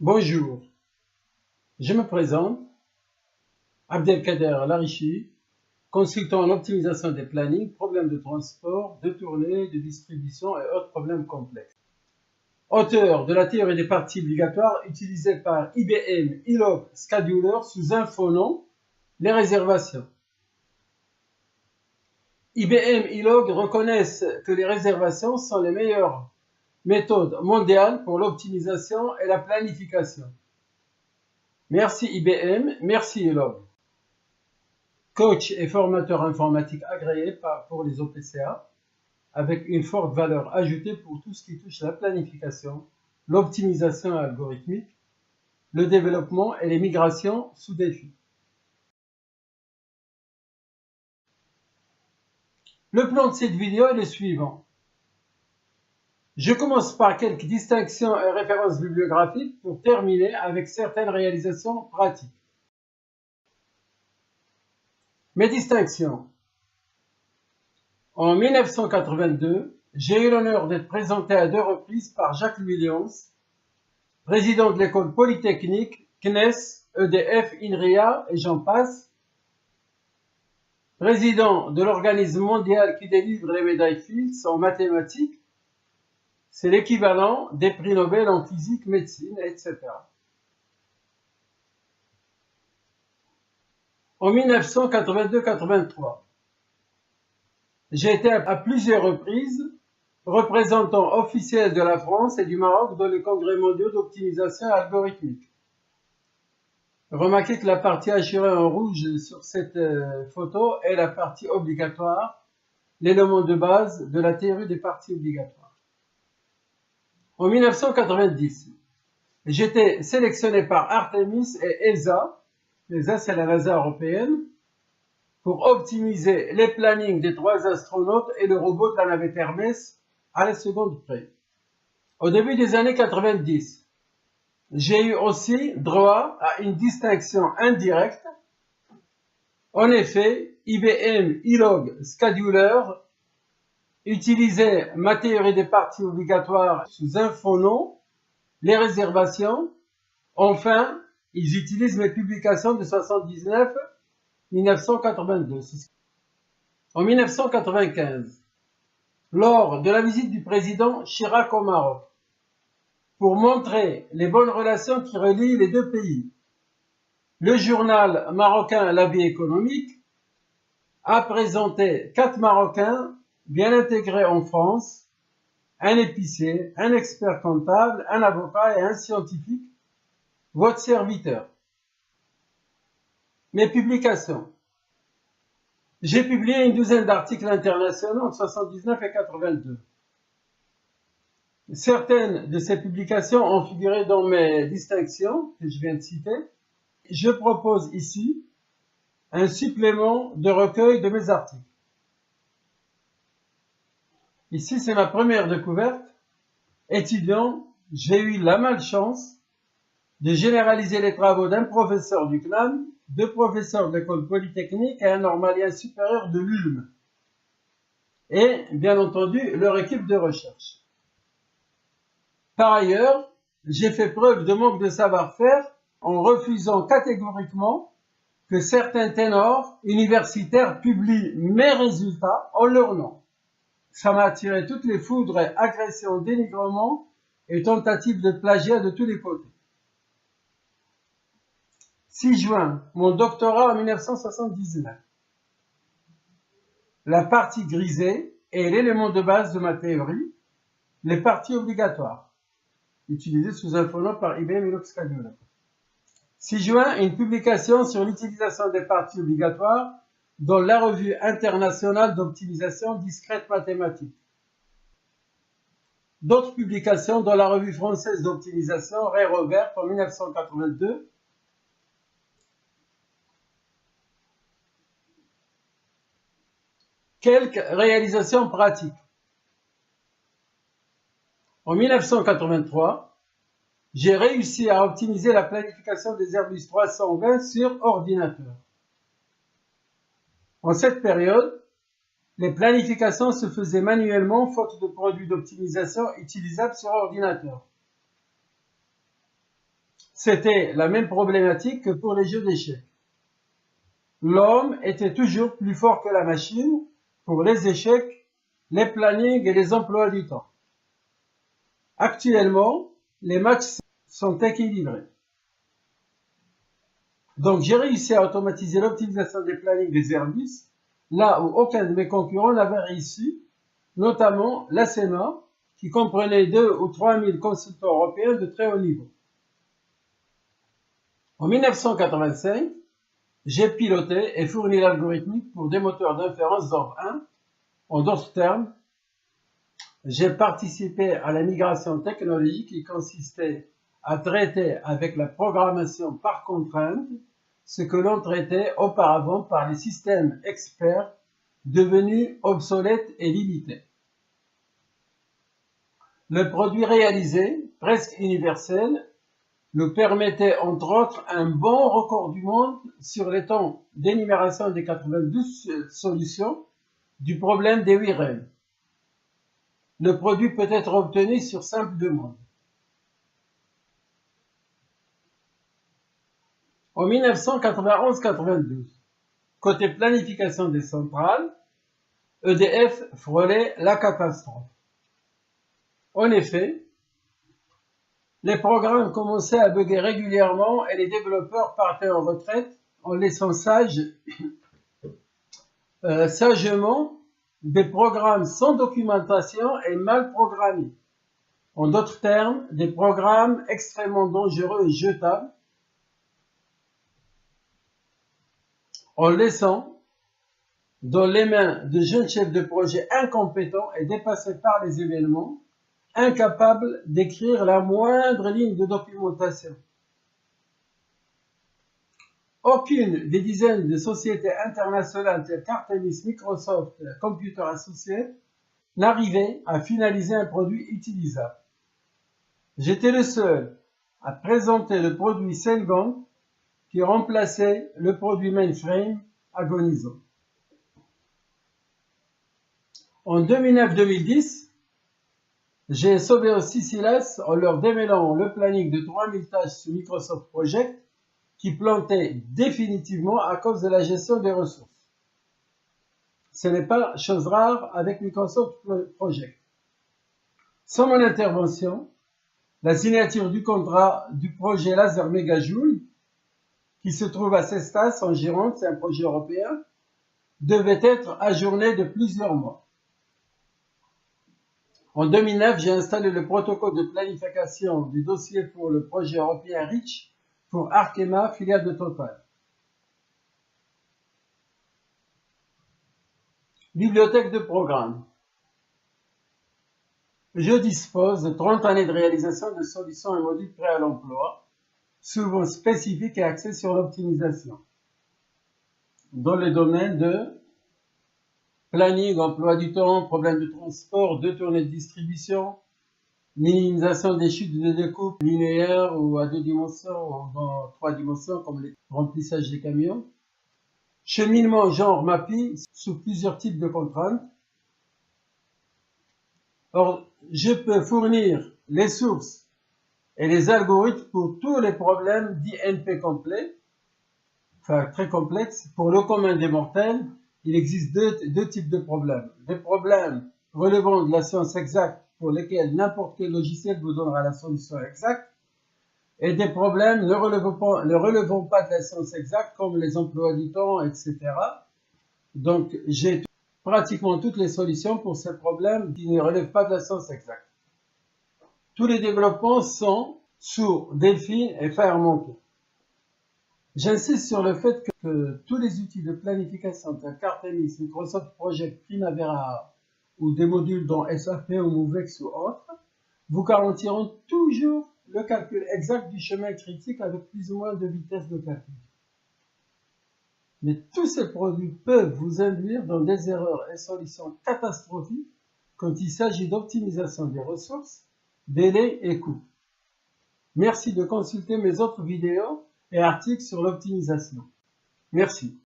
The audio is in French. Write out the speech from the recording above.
Bonjour, je me présente, Abdelkader Larichi, consultant en optimisation des plannings, problèmes de transport, de tournée, de distribution et autres problèmes complexes. Auteur de la théorie des parties obligatoires utilisée par IBM eLog Scheduler sous un faux nom, les réservations. IBM eLog reconnaissent que les réservations sont les meilleures méthodes mondiales pour l'optimisation et la planification. Merci IBM, merci eLog. Coach et formateur informatique agréé pour les OPCA, avec une forte valeur ajoutée pour tout ce qui touche la planification, l'optimisation algorithmique, le développement et les migrations sous défi. Le plan de cette vidéo est le suivant. Je commence par quelques distinctions et références bibliographiques pour terminer avec certaines réalisations pratiques. Mes distinctions. En 1982, j'ai eu l'honneur d'être présenté à 2 reprises par Jacques Louis Léons, président de l'école polytechnique, CNES, EDF, INRIA et j'en passe, président de l'organisme mondial qui délivre les médailles Fields en mathématiques, c'est l'équivalent des prix Nobel en physique, médecine, etc. En 1982-83, j'ai été à plusieurs reprises représentant officiel de la France et du Maroc dans les congrès mondiaux d'optimisation algorithmique. Remarquez que la partie hachurée en rouge sur cette photo est la partie obligatoire, l'élément de base de la théorie des parties obligatoires. En 1990, j'étais sélectionné par Artemis et ESA, ESA c'est la NASA européenne, pour optimiser les plannings des 3 astronautes et le robot de la navette Hermès à la seconde près. Au début des années 90, j'ai eu aussi droit à une distinction indirecte. En effet, IBM eLog Scheduler utilisait ma théorie des parties obligatoires sous un faux nom, les réservations. Enfin, ils utilisent mes publications de 1982. En 1995, lors de la visite du président Chirac au Maroc, pour montrer les bonnes relations qui relient les 2 pays, le journal marocain La Vie économique a présenté 4 Marocains bien intégrés en France, un épicier, un expert comptable, un avocat et un scientifique, votre serviteur. Mes publications. J'ai publié une douzaine d'articles internationaux en 79 et 82. Certaines de ces publications ont figuré dans mes distinctions que je viens de citer. Je propose ici un supplément de recueil de mes articles. Ici, c'est ma première découverte. Étudiant, j'ai eu la malchance de généraliser les travaux d'un professeur du CNAM, 2 professeurs de l'école polytechnique et un normalien supérieur de l'ULM. Et, bien entendu, leur équipe de recherche. Par ailleurs, j'ai fait preuve de manque de savoir-faire en refusant catégoriquement que certains ténors universitaires publient mes résultats en leur nom. Ça m'a attiré toutes les foudres et agressions, dénigrements et tentatives de plagiat de tous les côtés. 6 juin, mon doctorat en 1979. La partie grisée est l'élément de base de ma théorie, les parties obligatoires, utilisées sous un faux nom par IBM eLog Scheduler. 6 juin, une publication sur l'utilisation des parties obligatoires dans la revue internationale d'optimisation discrète mathématique. D'autres publications dans la revue française d'optimisation Ray-Robert en 1982. Quelques réalisations pratiques. En 1983, j'ai réussi à optimiser la planification des Airbus 320 sur ordinateur. En cette période, les planifications se faisaient manuellement faute de produits d'optimisation utilisables sur ordinateur. C'était la même problématique que pour les jeux d'échecs. L'homme était toujours plus fort que la machine pour les échecs, les plannings et les emplois du temps. Actuellement, les matchs sont équilibrés. Donc, j'ai réussi à automatiser l'optimisation des plannings des Airbus, là où aucun de mes concurrents n'avait réussi, notamment l'ACMA, qui comprenait 2 ou 3 000 consultants européens de très haut niveau. En 1985, j'ai piloté et fourni l'algorithmique pour des moteurs d'inférence d'ordre 1. En d'autres termes, j'ai participé à la migration technologique qui consistait à traiter avec la programmation par contrainte ce que l'on traitait auparavant par les systèmes experts devenus obsolètes et limités. Le produit réalisé, presque universel, nous permettait entre autres un bon record du monde sur les temps d'énumération des 92 solutions du problème des 8 reines. Le produit peut être obtenu sur simple demande. En 1991-92, côté planification des centrales, EDF frôlait la catastrophe. En effet, les programmes commençaient à bugger régulièrement et les développeurs partaient en retraite en laissant sagement des programmes sans documentation et mal programmés. En d'autres termes, des programmes extrêmement dangereux et jetables, en laissant dans les mains de jeunes chefs de projet incompétents et dépassés par les événements, incapables d'écrire la moindre ligne de documentation. Aucune des dizaines de sociétés internationales telles qu'Artemis, Microsoft, Computer Associates n'arrivait à finaliser un produit utilisable. J'étais le seul à présenter le produit Cellgang qui remplaçait le produit mainframe agonisant. En 2009-2010, j'ai sauvé aussi Silas en leur démêlant le planning de 3000 tâches sur Microsoft Project qui plantait définitivement à cause de la gestion des ressources. Ce n'est pas chose rare avec Microsoft Project. Sans mon intervention, la signature du contrat du projet Laser Megajoule, qui se trouve à Cestas en Gironde, c'est un projet européen, devait être ajournée de plusieurs mois. En 2009, j'ai installé le protocole de planification du dossier pour le projet européen REACH pour Arkema, filiale de Total. Bibliothèque de programme. Je dispose de 30 années de réalisation de solutions et modules prêts à l'emploi, souvent spécifiques et axés sur l'optimisation, dans les domaines de planning, emploi du temps, problème de transport, de tournée de distribution, minimisation des chutes de découpe linéaires ou à 2 dimensions ou dans 3 dimensions comme le remplissage des camions, cheminement genre MAPI sous plusieurs types de contraintes. Or, je peux fournir les sources et les algorithmes pour tous les problèmes dits NP complets, enfin très complexes. Pour le commun des mortels, il existe deux types de problèmes. Des problèmes relevant de la science exacte pour lesquels n'importe quel logiciel vous donnera la solution exacte, et des problèmes ne relevant pas de la science exacte comme les emplois du temps, etc. Donc, j'ai pratiquement toutes les solutions pour ces problèmes qui ne relèvent pas de la science exacte. Tous les développements sont sous Delphine et FireMonkey. J'insiste sur le fait que tous les outils de planification tels qu'Artemis, Microsoft Project, Primavera ou des modules dont SAP ou Movex ou autres vous garantiront toujours le calcul exact du chemin critique avec plus ou moins de vitesse de calcul. Mais tous ces produits peuvent vous induire dans des erreurs et solutions catastrophiques quand il s'agit d'optimisation des ressources, délais et coûts. Merci de consulter mes autres vidéos et articles sur l'optimisation. Merci.